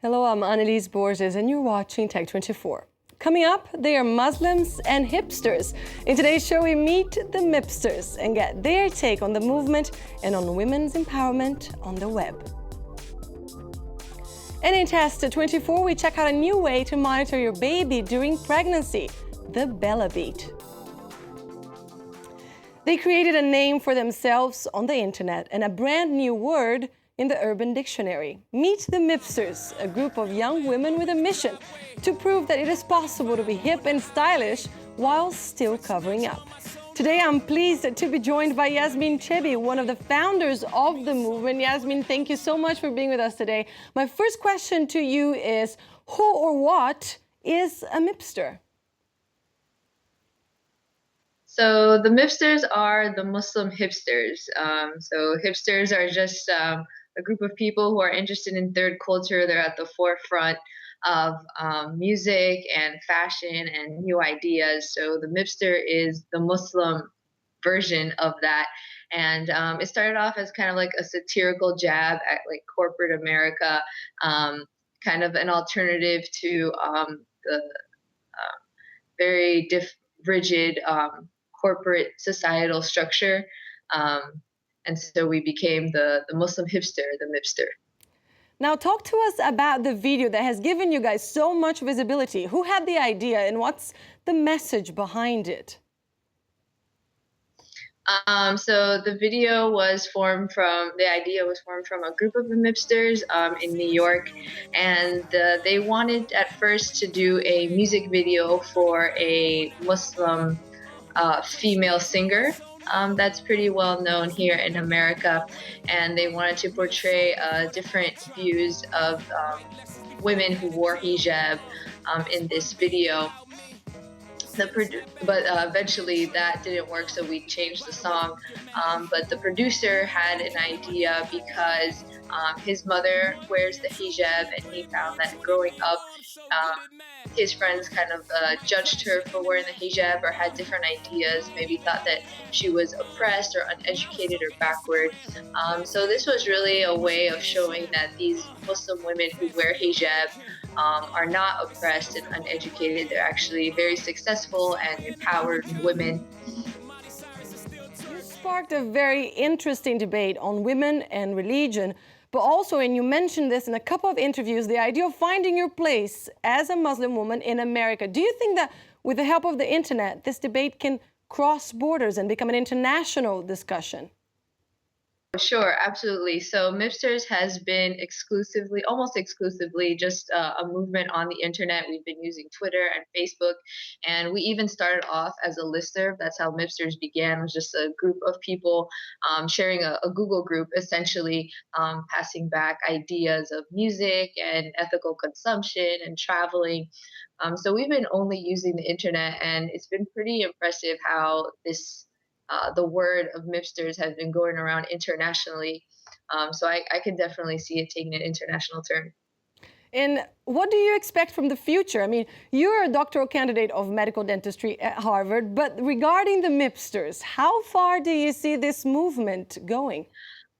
Hello, I'm Anelise Borges, and you're watching Tech24. Coming up, they are Muslims and hipsters. In today's show, we meet the Mipsters and get their take on the movement and on women's empowerment on the web. And in Test24, we check out a new way to monitor your baby during pregnancy, the Bella Beat. They created a name for themselves on the internet and a brand new word in the Urban Dictionary. Meet the Mipsters, a group of young women with a mission to prove that it is possible to be hip and stylish while still covering up. Today, I'm pleased to be joined by Yasmin Chebi, one of the founders of the movement. Yasmin, thank you so much for being with us today. My first question to you is, who or what is a Mipster? So the Mipsters are the Muslim hipsters. So hipsters are just a group of people who are interested in third culture. They're at the forefront of music and fashion and new ideas. So the Mipster is the Muslim version of that. And it started off as kind of like a satirical jab at like corporate America, kind of an alternative to the very rigid corporate societal structure. And so we became the Muslim hipster, the Mipster. Now talk to us about the video that has given you guys so much visibility. Who had the idea and what's the message behind it? So the video was formed from, the idea was formed from a group of the Mipsters in New York. And they wanted at first to do a music video for a Muslim female singer that's pretty well known here in America, and they wanted to portray different views of women who wore hijab in this video. But eventually that didn't work, so we changed the song. But the producer had an idea because his mother wears the hijab, and he found that growing up, his friends kind of judged her for wearing the hijab or had different ideas, maybe thought that she was oppressed or uneducated or backward. So this was really a way of showing that these Muslim women who wear hijab are not oppressed and uneducated. They're actually very successful and empowered women. You sparked a very interesting debate on women and religion, but also, and you mentioned this in a couple of interviews, the idea of finding your place as a Muslim woman in America. Do you think that with the help of the internet, this debate can cross borders and become an international discussion? Sure, absolutely. So Mipsters has been almost exclusively, just a movement on the internet. We've been using Twitter and Facebook, and we even started off as a listserv. That's how Mipsters began, was just a group of people sharing a Google group, essentially passing back ideas of music and ethical consumption and traveling. So we've been only using the internet, and it's been pretty impressive how the word of Mipsters has been going around internationally. So I can definitely see it taking an international turn. And what do you expect from the future? I mean, you're a doctoral candidate of medical dentistry at Harvard, but regarding the Mipsters, how far do you see this movement going?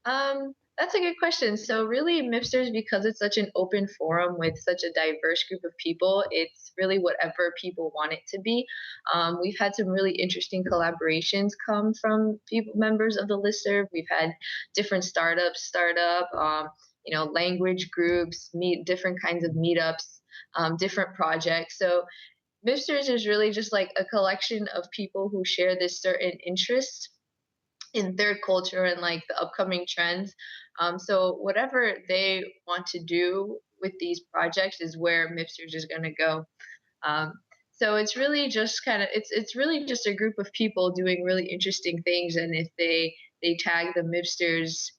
That's a good question. So really, Mipsters, because it's such an open forum with such a diverse group of people, it's really whatever people want it to be. We've had some really interesting collaborations come from members of the listserv. We've had different startups start up, language groups, different kinds of meetups, different projects. So Mipsters is really just like a collection of people who share this certain interest in third culture and like the upcoming trends. So whatever they want to do with these projects is where Mipsters is going to go. So it's really just it's really just a group of people doing really interesting things, and if they tag the Mipsters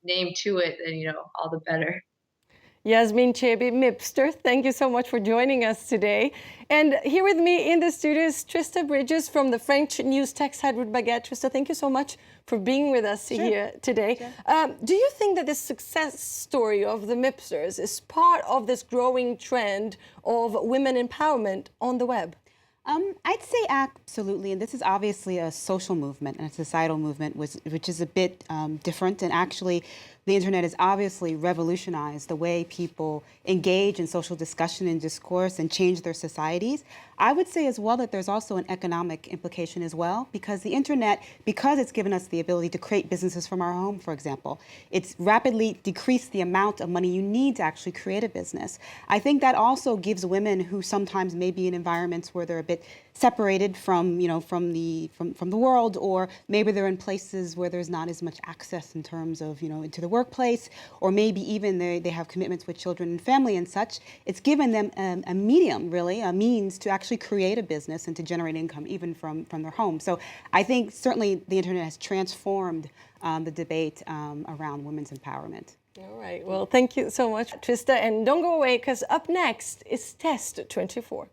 name to it, then all the better. Yasmin Chebi, Mipster, thank you so much for joining us today. And here with me in the studio is Trista Bridges from the French news tech site Route Baguette. Trista, thank you so much for being with us here today. Sure. Do you think that this success story of the Mipsters is part of this growing trend of women empowerment on the web? I'd say absolutely, and this is obviously a social movement and a societal movement, which is a bit different. And actually, the internet has obviously revolutionized the way people engage in social discussion and discourse and change their societies. I would say as well that there's also an economic implication as well, because the internet, because it's given us the ability to create businesses from our home, for example, it's rapidly decreased the amount of money you need to actually create a business. I think that also gives women who sometimes may be in environments where they're a bit separated from, from the world, or maybe they're in places where there's not as much access in terms of, into the workplace, or maybe even they have commitments with children and family and such. It's given them a medium, really, a means to actually create a business and to generate income even from their home. So I think certainly the internet has transformed the debate around women's empowerment. All right. Well, thank you so much, Trista. And don't go away, because up next is Test 24.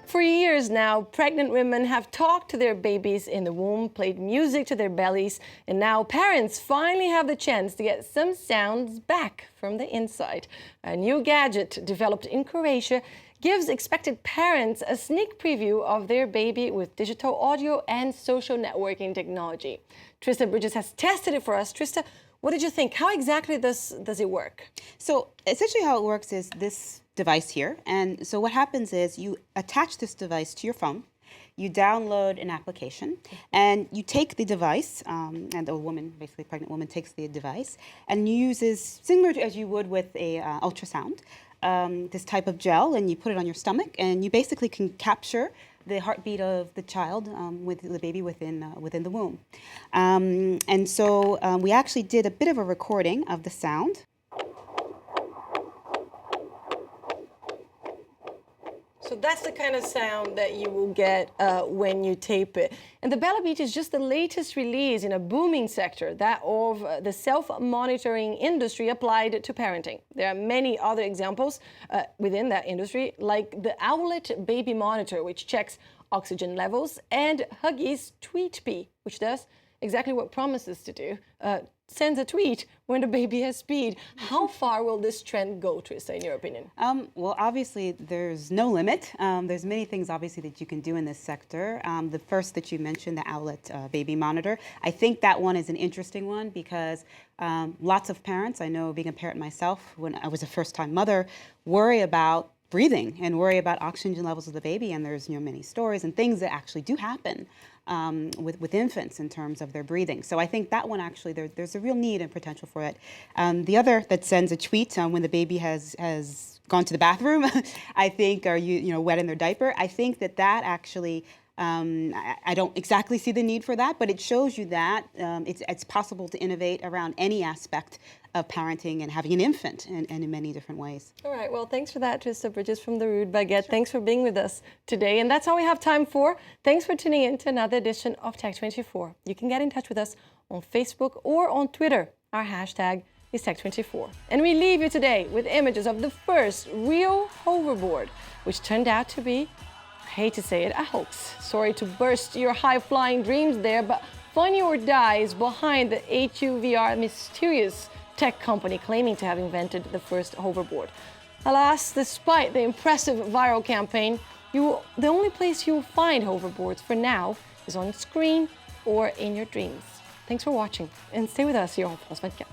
For years now, pregnant women have talked to their babies in the womb, played music to their bellies, and now parents finally have the chance to get some sounds back from the inside. A new gadget developed in Croatia gives expected parents a sneak preview of their baby with digital audio and social networking technology. Trista Borges has tested it for us. Trista, what did you think? How exactly does it work? So essentially how it works is this device here. And so what happens is you attach this device to your phone, you download an application, and you take the device, and a woman, basically a pregnant woman, takes the device and uses, similar to as you would with a ultrasound, this type of gel, and you put it on your stomach, and you basically can capture the heartbeat of the child, with the baby within the womb. And so we actually did a bit of a recording of the sound. So that's the kind of sound that you will get when you tape it. And the Bella Beat is just the latest release in a booming sector, that of the self-monitoring industry applied to parenting. There are many other examples within that industry, like the Owlet Baby Monitor, which checks oxygen levels, and Huggies Tweet Pee, which does exactly what promises to do, sends a tweet when the baby has peed. How far will this trend go, Trista, in your opinion? Well, obviously, there's no limit. There's many things, obviously, that you can do in this sector. The first that you mentioned, the Owlet Baby Monitor, I think that one is an interesting one because lots of parents, I know being a parent myself, when I was a first-time mother, worry about breathing and worry about oxygen levels of the baby, and there's many stories and things that actually do happen with infants in terms of their breathing. So I think that one actually there's a real need and potential for it. The other that sends a tweet when the baby has gone to the bathroom, I think, or wet in their diaper. I think that actually. I don't exactly see the need for that, but it shows you that it's possible to innovate around any aspect of parenting and having an infant, and in many different ways. All right, well, thanks for that, Trista Borges from the Rude Baguette. Sure. Thanks for being with us today, and that's all we have time for. Thanks for tuning in to another edition of Tech 24. You can get in touch with us on Facebook or on Twitter. Our hashtag is Tech24. And we leave you today with images of the first real hoverboard, which turned out to be, I hate to say it, a hoax. Sorry to burst your high-flying dreams there, but Funny or Die is behind the HUVR mysterious tech company claiming to have invented the first hoverboard. Alas, despite the impressive viral campaign, the only place you'll find hoverboards for now is on screen or in your dreams. Thanks for watching, and stay with us here on France 24.